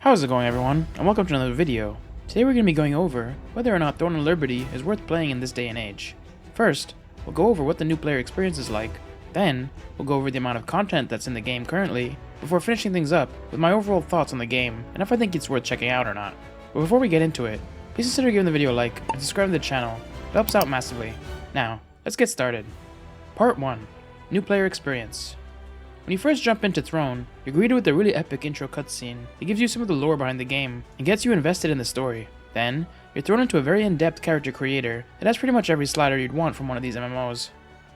How's it going, everyone, and welcome to another video. Today we're going to be going over whether or not Throne of Liberty is worth playing in this day and age. First, we'll go over what the new player experience is like, then we'll go over the amount of content that's in the game currently, before finishing things up with my overall thoughts on the game and if I think it's worth checking out or not. But before we get into it, please consider giving the video a like and subscribing to the channel. It helps out massively. Now, let's get started. Part 1. New player experience. When you first jump into Throne, you're greeted with a really epic intro cutscene that gives you some of the lore behind the game and gets you invested in the story. Then, you're thrown into a very in-depth character creator that has pretty much every slider you'd want from one of these MMOs.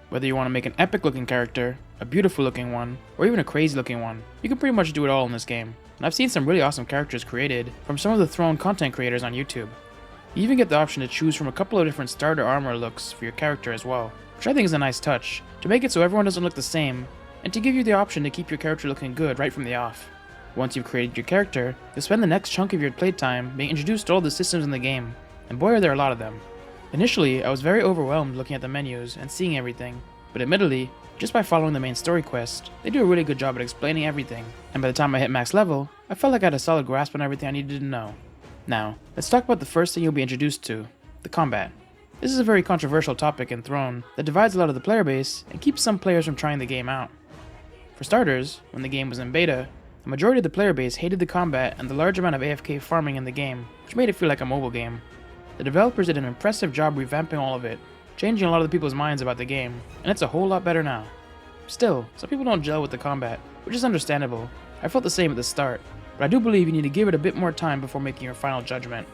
Whether you want to make an epic looking character, a beautiful looking one, or even a crazy looking one, you can pretty much do it all in this game. And I've seen some really awesome characters created from some of the Throne content creators on YouTube. You even get the option to choose from a couple of different starter armor looks for your character as well, which I think is a nice touch, to make it so everyone doesn't look the same, and to give you the option to keep your character looking good right from the off. Once you've created your character, you'll spend the next chunk of your playtime being introduced to all the systems in the game, and boy are there a lot of them. Initially, I was very overwhelmed looking at the menus and seeing everything, but admittedly, just by following the main story quest, they do a really good job at explaining everything, and by the time I hit max level, I felt like I had a solid grasp on everything I needed to know. Now, let's talk about the first thing you'll be introduced to, the combat. This is a very controversial topic in Throne that divides a lot of the player base and keeps some players from trying the game out. For starters, when the game was in beta, the majority of the player base hated the combat and the large amount of AFK farming in the game, which made it feel like a mobile game. The developers did an impressive job revamping all of it, changing a lot of the people's minds about the game, and it's a whole lot better now. Still, some people don't gel with the combat, which is understandable. I felt the same at the start, but I do believe you need to give it a bit more time before making your final judgment.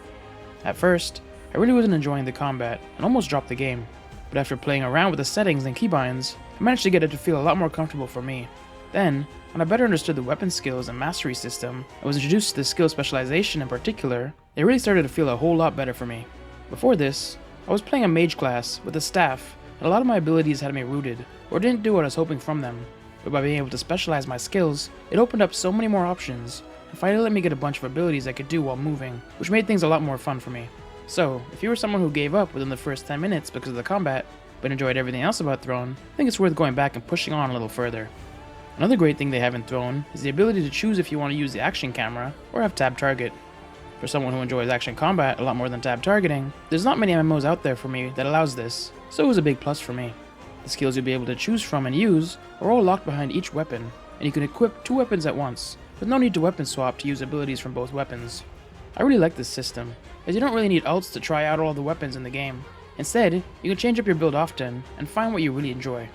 At first, I really wasn't enjoying the combat and almost dropped the game, but after playing around with the settings and keybinds, I managed to get it to feel a lot more comfortable for me. Then, when I better understood the weapon skills and mastery system, and was introduced to the skill specialization in particular, it really started to feel a whole lot better for me. Before this, I was playing a mage class with a staff, and a lot of my abilities had me rooted, or didn't do what I was hoping from them, but by being able to specialize my skills, it opened up so many more options, and finally let me get a bunch of abilities I could do while moving, which made things a lot more fun for me. So, if you were someone who gave up within the first 10 minutes because of the combat, but enjoyed everything else about Throne, I think it's worth going back and pushing on a little further. Another great thing they have in Throne is the ability to choose if you want to use the action camera or have tab target. For someone who enjoys action combat a lot more than tab targeting, there's not many MMOs out there for me that allows this, so it was a big plus for me. The skills you'll be able to choose from and use are all locked behind each weapon, and you can equip 2 weapons at once, with no need to weapon swap to use abilities from both weapons. I really like this system, as you don't really need ults to try out all the weapons in the game. Instead, you can change up your build often and find what you really enjoy.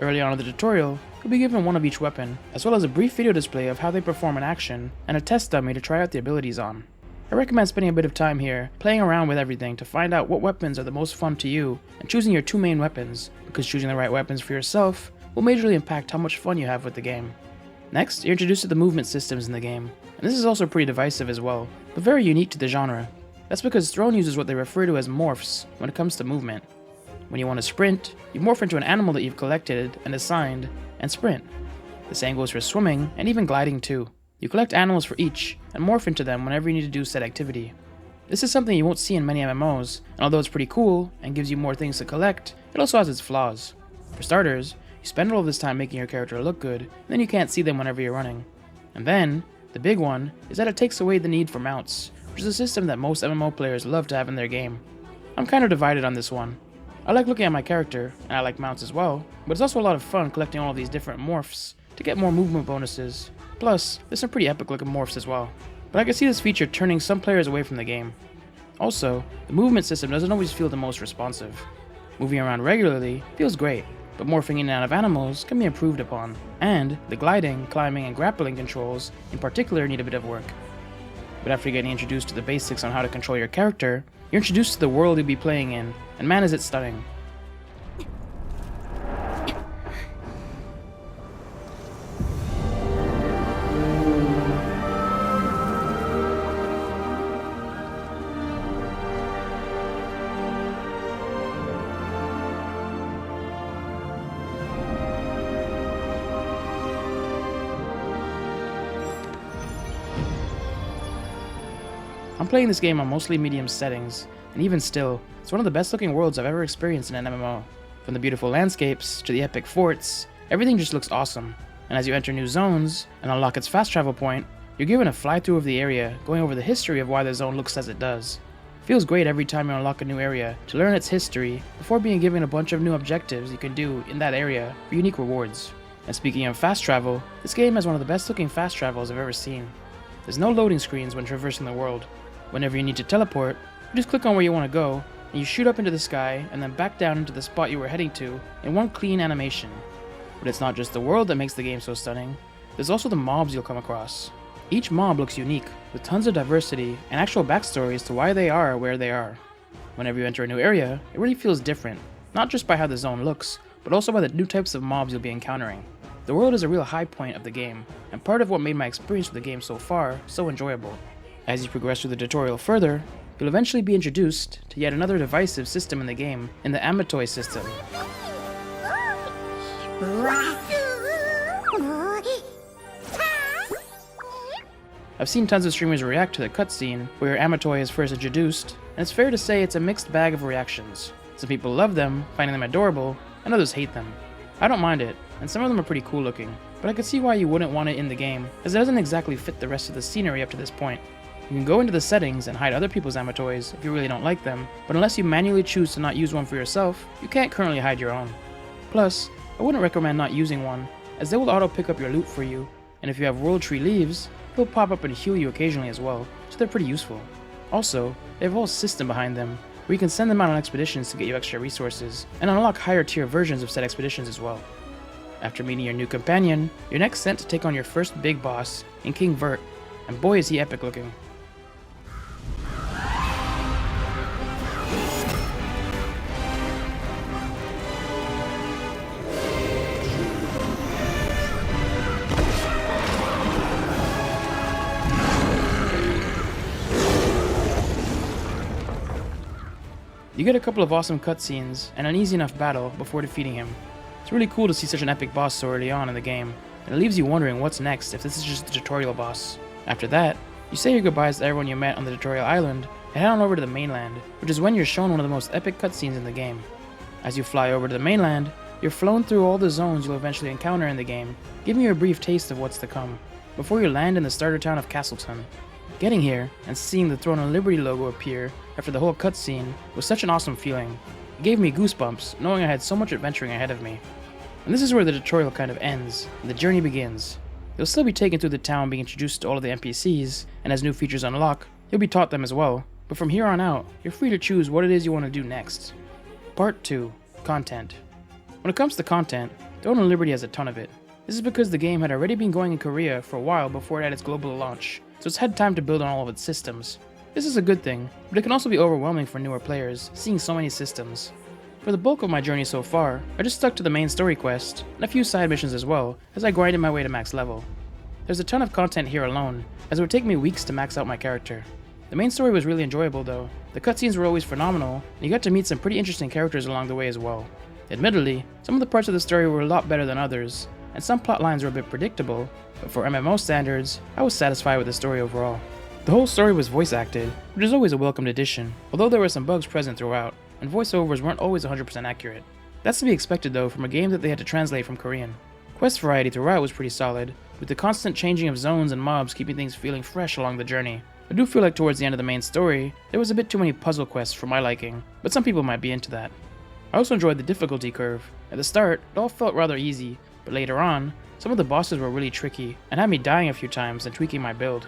Early on in the tutorial, you'll be given one of each weapon, as well as a brief video display of how they perform in action, and a test dummy to try out the abilities on. I recommend spending a bit of time here, playing around with everything to find out what weapons are the most fun to you, and choosing your 2 main weapons, because choosing the right weapons for yourself will majorly impact how much fun you have with the game. Next, you're introduced to the movement systems in the game, and this is also pretty divisive as well, but very unique to the genre. That's because Throne uses what they refer to as morphs when it comes to movement. When you want to sprint, you morph into an animal that you've collected and assigned, and sprint. The same goes for swimming, and even gliding too. You collect animals for each, and morph into them whenever you need to do said activity. This is something you won't see in many MMOs, and although it's pretty cool, and gives you more things to collect, it also has its flaws. For starters, you spend all of this time making your character look good, and then you can't see them whenever you're running. And then, the big one, is that it takes away the need for mounts, which is a system that most MMO players love to have in their game. I'm kind of divided on this one. I like looking at my character, and I like mounts as well, but it's also a lot of fun collecting all of these different morphs to get more movement bonuses. Plus, there's some pretty epic looking morphs as well. But I can see this feature turning some players away from the game. Also, the movement system doesn't always feel the most responsive. Moving around regularly feels great, but morphing in and out of animals can be improved upon, and the gliding, climbing, and grappling controls in particular need a bit of work. But after getting introduced to the basics on how to control your character, you're introduced to the world you'll be playing in, and man is it stunning. I'm playing this game on mostly medium settings, and even still, it's one of the best looking worlds I've ever experienced in an MMO. From the beautiful landscapes to the epic forts, everything just looks awesome, and as you enter new zones and unlock its fast travel point, You're given a fly-through of the area, going over the history of why the zone looks as it does. It feels great every time you unlock a new area to learn its history before being given a bunch of new objectives you can do in that area for unique rewards. And speaking of fast travel, this game has one of the best looking fast travels I've ever seen. There's no loading screens when traversing the world. Whenever you need to teleport, you just click on where you want to go, and you shoot up into the sky and then back down into the spot you were heading to in one clean animation. But it's not just the world that makes the game so stunning, there's also the mobs you'll come across. Each mob looks unique, with tons of diversity and actual backstories to why they are where they are. Whenever you enter a new area, it really feels different, not just by how the zone looks, but also by the new types of mobs you'll be encountering. The world is a real high point of the game, and part of what made my experience with the game so far so enjoyable. As you progress through the tutorial further, you'll eventually be introduced to yet another divisive system in the game, in the Amatoi system. I've seen tons of streamers react to the cutscene where Amatoi is first introduced, and it's fair to say it's a mixed bag of reactions. Some people love them, finding them adorable, and others hate them. I don't mind it, and some of them are pretty cool looking, but I could see why you wouldn't want it in the game, as it doesn't exactly fit the rest of the scenery up to this point. You can go into the settings and hide other people's Amatois if you really don't like them, but unless you manually choose to not use one for yourself, you can't currently hide your own. Plus, I wouldn't recommend not using one, as they will auto pick up your loot for you, and if you have World Tree leaves, they'll pop up and heal you occasionally as well, so they're pretty useful. Also, they have a whole system behind them, where you can send them out on expeditions to get you extra resources, and unlock higher tier versions of said expeditions as well. After meeting your new companion, you're next sent to take on your first big boss in King Vert, and boy is he epic looking. You get a couple of awesome cutscenes and an easy enough battle before defeating him. It's really cool to see such an epic boss so early on in the game, and it leaves you wondering what's next if this is just the tutorial boss. After that, you say your goodbyes to everyone you met on the tutorial island and head on over to the mainland, which is when you're shown one of the most epic cutscenes in the game. As you fly over to the mainland, you're flown through all the zones you'll eventually encounter in the game, giving you a brief taste of what's to come, before you land in the starter town of Castleton. Getting here and seeing the Throne of Liberty logo appear after the whole cutscene was such an awesome feeling. It gave me goosebumps knowing I had so much adventuring ahead of me. And this is where the tutorial kind of ends, and the journey begins. You'll still be taken through the town being introduced to all of the NPCs, and as new features unlock, you'll be taught them as well, but from here on out, you're free to choose what it is you want to do next. Part 2. Content. When it comes to content, Throne of Liberty has a ton of it. This is because the game had already been going in Korea for a while before it had its global launch, so it's had time to build on all of its systems. This is a good thing, but it can also be overwhelming for newer players, seeing so many systems. For the bulk of my journey so far, I just stuck to the main story quest, and a few side missions as well, as I grinded my way to max level. There's a ton of content here alone, as it would take me weeks to max out my character. The main story was really enjoyable though, the cutscenes were always phenomenal, and you got to meet some pretty interesting characters along the way as well. Admittedly, some of the parts of the story were a lot better than others, and some plot lines were a bit predictable, but for MMO standards, I was satisfied with the story overall. The whole story was voice acted, which is always a welcomed addition, although there were some bugs present throughout, and voiceovers weren't always 100% accurate. That's to be expected though from a game that they had to translate from Korean. Quest variety throughout was pretty solid, with the constant changing of zones and mobs keeping things feeling fresh along the journey. I do feel like towards the end of the main story, there was a bit too many puzzle quests for my liking, but some people might be into that. I also enjoyed the difficulty curve. At the start, it all felt rather easy, but later on, some of the bosses were really tricky, and had me dying a few times and tweaking my build.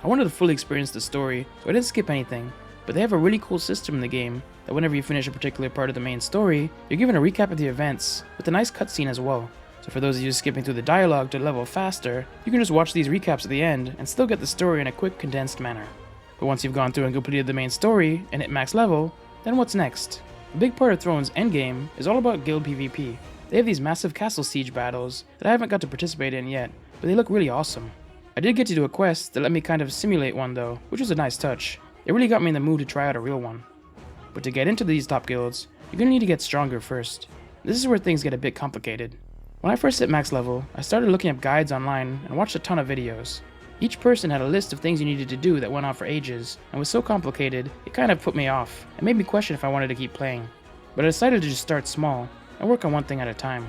I wanted to fully experience the story, so I didn't skip anything, but they have a really cool system in the game that whenever you finish a particular part of the main story, you're given a recap of the events, with a nice cutscene as well. So for those of you skipping through the dialogue to level faster, you can just watch these recaps at the end and still get the story in a quick, condensed manner. But once you've gone through and completed the main story and hit max level, then what's next? A big part of Throne's endgame is all about guild PvP. They have these massive castle siege battles that I haven't got to participate in yet, but they look really awesome. I did get to do a quest that let me kind of simulate one though, which was a nice touch. It really got me in the mood to try out a real one. But to get into these top guilds, you're going to need to get stronger first. This is where things get a bit complicated. When I first hit max level, I started looking up guides online and watched a ton of videos. Each person had a list of things you needed to do that went on for ages, and was so complicated, it kind of put me off, and made me question if I wanted to keep playing. But I decided to just start small, and work on one thing at a time.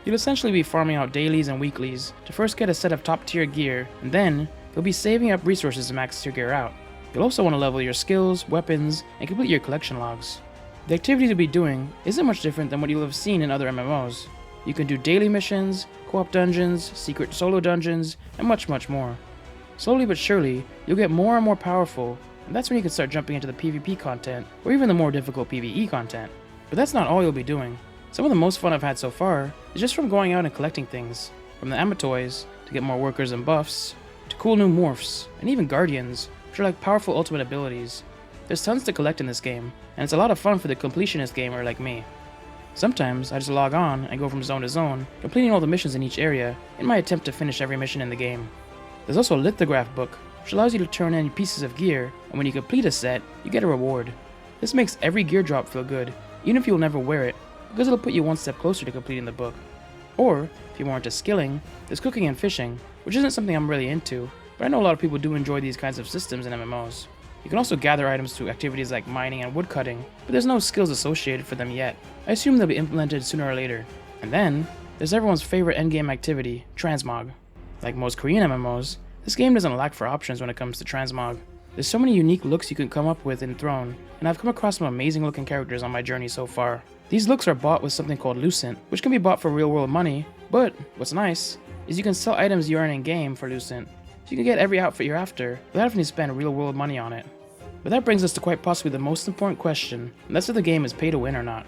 You'll essentially be farming out dailies and weeklies to first get a set of top tier gear, and then you'll be saving up resources to max your gear out. You'll also want to level your skills, weapons, and complete your collection logs. The activities you'll be doing isn't much different than what you'll have seen in other MMOs. You can do daily missions, co-op dungeons, secret solo dungeons, and much more. Slowly but surely, you'll get more and more powerful, and that's when you can start jumping into the PvP content, or even the more difficult PvE content. But that's not all you'll be doing. Some of the most fun I've had so far is just from going out and collecting things, from the Amatoys, to get more workers and buffs, to cool new morphs, and even guardians, which are like powerful ultimate abilities. There's tons to collect in this game, and it's a lot of fun for the completionist gamer like me. Sometimes I just log on and go from zone to zone, completing all the missions in each area in my attempt to finish every mission in the game. There's also a lithograph book, which allows you to turn in pieces of gear, and when you complete a set, you get a reward. This makes every gear drop feel good, even if you'll never wear it, because it'll put you one step closer to completing the book. Or, if you're more into skilling, there's cooking and fishing, which isn't something I'm really into, but I know a lot of people do enjoy these kinds of systems in MMOs. You can also gather items through activities like mining and woodcutting, but there's no skills associated for them yet. I assume they'll be implemented sooner or later. And then, there's everyone's favorite endgame activity, transmog. Like most Korean MMOs, this game doesn't lack for options when it comes to transmog. There's so many unique looks you can come up with in Throne, and I've come across some amazing looking characters on my journey so far. These looks are bought with something called Lucent, which can be bought for real world money, but what's nice is you can sell items you earn in game for Lucent, so you can get every outfit you're after without having to spend real world money on it. But that brings us to quite possibly the most important question, and that's if the game is pay to win or not.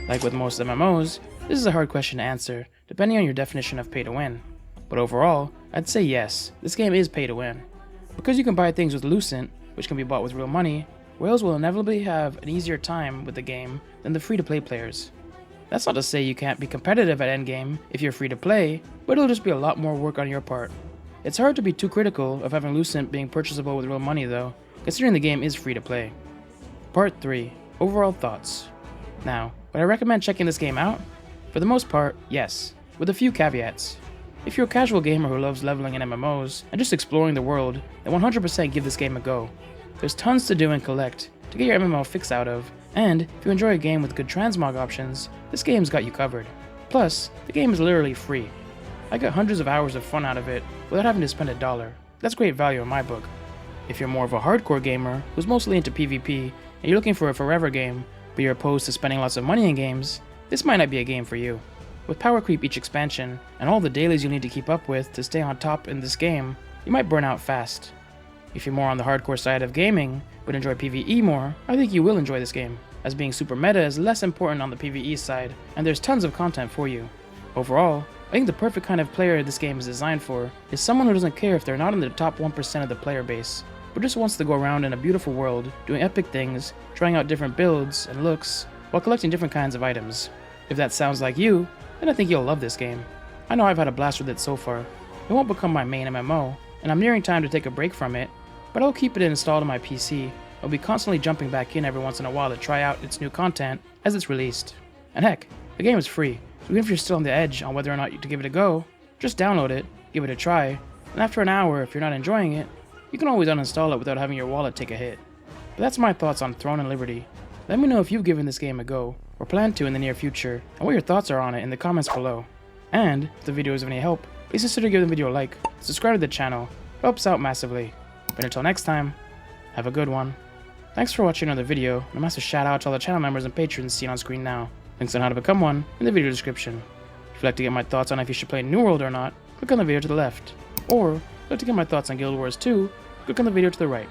Like with most MMOs, this is a hard question to answer, depending on your definition of pay to win. But overall, I'd say yes, this game is pay to win. Because you can buy things with Lucent, which can be bought with real money, whales will inevitably have an easier time with the game than the free-to-play players. That's not to say you can't be competitive at endgame if you're free to play, but it'll just be a lot more work on your part. It's hard to be too critical of having Lucent being purchasable with real money though, considering the game is free to play. Part 3. Overall thoughts. Now, would I recommend checking this game out? For the most part, yes, with a few caveats. If you're a casual gamer who loves leveling in MMOs and just exploring the world, then 100% give this game a go. There's tons to do and collect to get your MMO fix out of, and if you enjoy a game with good transmog options, this game's got you covered. Plus, the game is literally free. I got hundreds of hours of fun out of it without having to spend $1. That's great value in my book. If you're more of a hardcore gamer who's mostly into PvP and you're looking for a forever game, but you're opposed to spending lots of money in games, this might not be a game for you. With power creep each expansion, and all the dailies you'll need to keep up with to stay on top in this game, you might burn out fast. If you're more on the hardcore side of gaming, but enjoy PvE more, I think you will enjoy this game, as being super meta is less important on the PvE side, and there's tons of content for you. Overall, I think the perfect kind of player this game is designed for is someone who doesn't care if they're not in the top 1% of the player base, but just wants to go around in a beautiful world, doing epic things, trying out different builds and looks, while collecting different kinds of items. If that sounds like you, then I think you'll love this game. I know I've had a blast with it so far. It won't become my main MMO, and I'm nearing time to take a break from it, but I'll keep it installed on my PC. I'll be constantly jumping back in every once in a while to try out its new content as it's released. And heck, the game is free, so even if you're still on the edge on whether or not to give it a go, just download it, give it a try, and after an hour, if you're not enjoying it, you can always uninstall it without having your wallet take a hit. But that's my thoughts on Throne and Liberty. Let me know if you've given this game a go, or plan to in the near future, and what your thoughts are on it in the comments below. And, if the video is of any help, please consider giving the video a like, subscribe to the channel, it helps out massively. But until next time, have a good one. Thanks for watching another video, and a massive shout out to all the channel members and patrons seen on screen now. Links on how to become one in the video description. If you'd like to get my thoughts on if you should play New World or not, click on the video to the left. Or, if you'd like to get my thoughts on Guild Wars 2, click on the video to the right.